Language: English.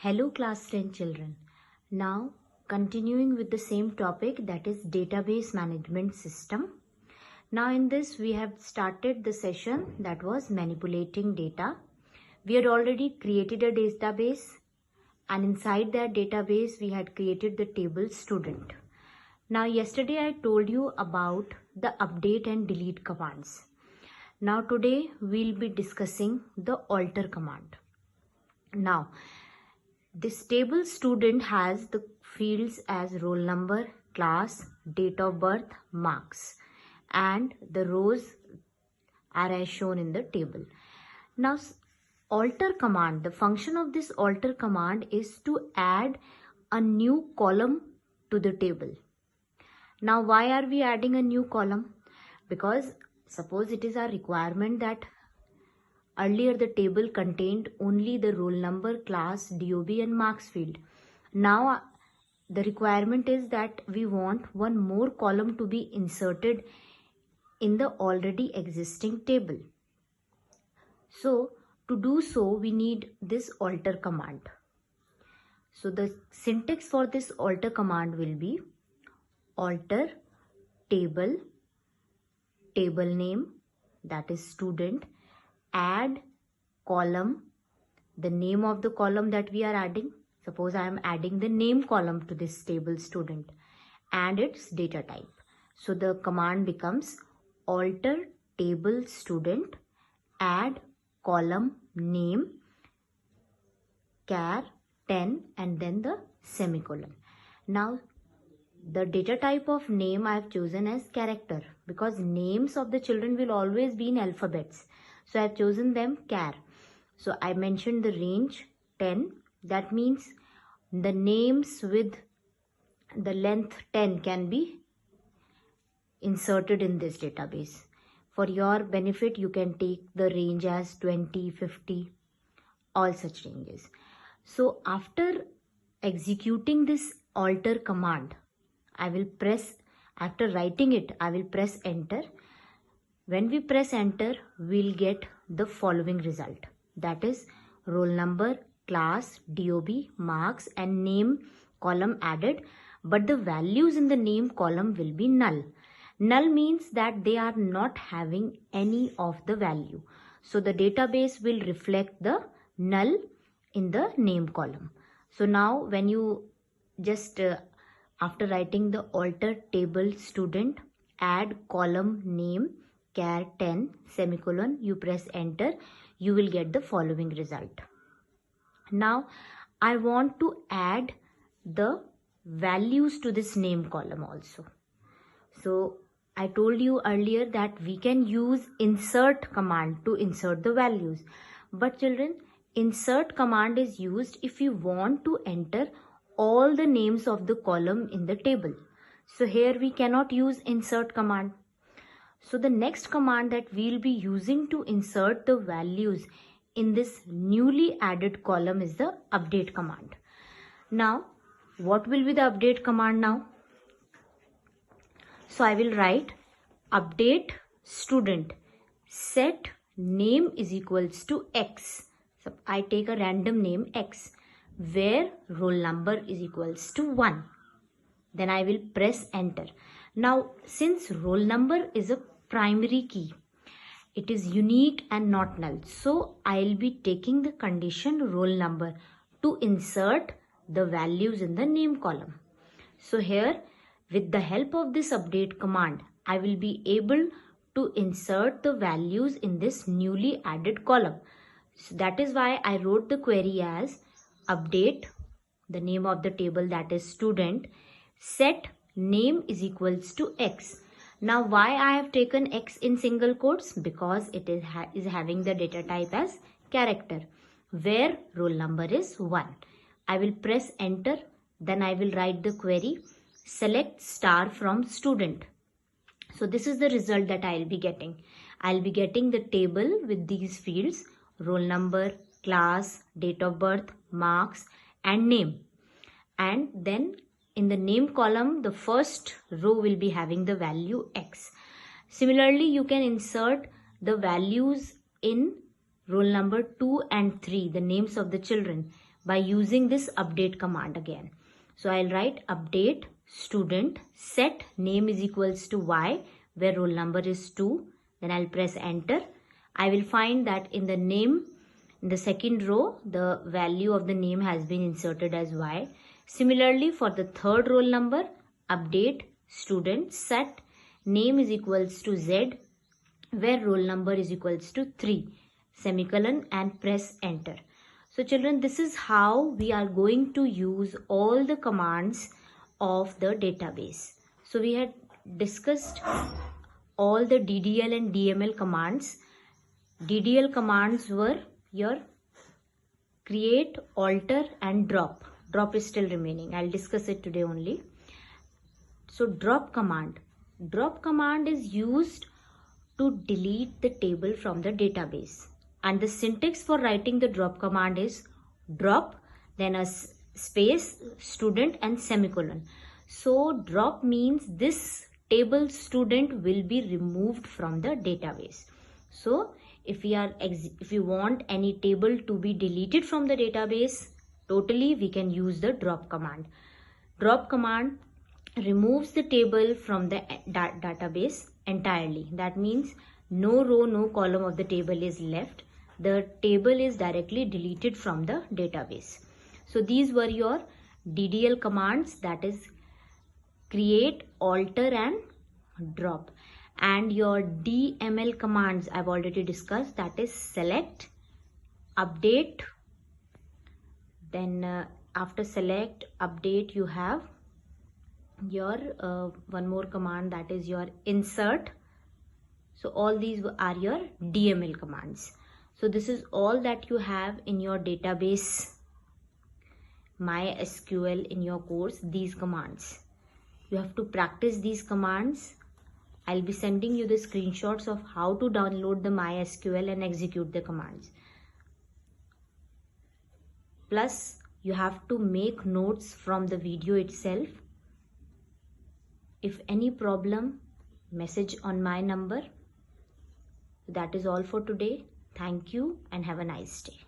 Hello class 10 children. Now continuing with the same topic, that is database management system. Now in this we have started the session that was manipulating data. We had already created a database, and inside that database we had created the table student. Now yesterday I told you about the update and delete commands. Now today we'll be discussing the alter command. Now this table student has the fields as roll number, class, date of birth, marks, and the rows are as shown in the table. Now alter command, the function of this alter command is to add a new column to the table. Now why are we adding a new column? Because suppose it is our requirement that earlier the table contained only the roll number, class, DOB and marks field. Now the requirement is that we want one more column to be inserted in the already existing table. So to do so we need this alter command. So the syntax for this alter command will be alter table, table name, that is student, add column, the name of the column that we are adding. Suppose I am adding the name column to this table student, and its data type. So the command becomes alter table student, add column name, char 10 and then the semicolon. Now the data type of name I have chosen as character, because names of the children will always be in alphabets. So I have chosen them char. So I mentioned the range 10. That means the names with the length 10 can be inserted in this database. For your benefit, you can take the range as 20, 50, all such ranges. So after executing this alter command, after writing it, I will press enter. When we press enter, we'll get the following result. That is roll number, class, DOB, marks and name column added, but the values in the name column will be null. Null means that they are not having any of the value. So the database will reflect the null in the name column. So now when you just after writing the alter table student, add column name, char 10 semicolon, you press enter, you will get the following result. Now I want to add the values to this name column also. So I told you earlier that we can use insert command to insert the values, but children, insert command is used if you want to enter all the names of the column in the table. So here we cannot use insert command. So the next command that we'll be using to insert the values in this newly added column is the update command. Now what will be the update command now? So I will write update student, set name is equals to X. So I take a random name X, where roll number is equals to 1. Then I will press enter. Now since roll number is a primary key, it is unique and not null, so I'll be taking the condition roll number to insert the values in the name column. So here with the help of this update command, I will be able to insert the values in this newly added column. So that is why I wrote the query as update, the name of the table that is student, set name is equals to X. Now why I have taken X in single quotes? Because it is having the data type as character, where roll number is 1. I will press enter. Then I will write the query select star from student. So this is the result that I will be getting. I will be getting the table with these fields: roll number, class, date of birth, marks and name. And then in the name column, the first row will be having the value X. Similarly, you can insert the values in roll number 2 and 3, the names of the children, by using this update command again. So I'll write update student set name is equals to y, where roll number is 2. Then I'll press enter. I will find that in the name, in the second row, the value of the name has been inserted as y. Similarly, for the third roll number, update student set name is equals to z, where roll number is equals to 3, semicolon, and press enter. So children, this is how we are going to use all the commands of the database. So we had discussed all the DDL and DML commands. DDL commands were your create, alter, and drop. Drop is still remaining. I'll discuss it today only. So drop command. Drop command is used to delete the table from the database. And the syntax for writing the drop command is drop, then a space, student, and semicolon. So drop means this table student will be removed from the database. So if you want any table to be deleted from the database totally, we can use the drop command. Drop command removes the table from the database entirely. That means no row, no column of the table is left. The table is directly deleted from the database. So these were your DDL commands, that is create, alter, and drop. And your DML commands I've already discussed, that is select, update. Then after select, update, you have your one more command, that is your insert. So all these are your DML commands. So this is all that you have in your database MySQL in your course, these commands. You have to practice these commands. I'll be sending you the screenshots of how to download the MySQL and execute the commands. Plus, you have to make notes from the video itself. If any problem, message on my number. That is all for today. Thank you and have a nice day.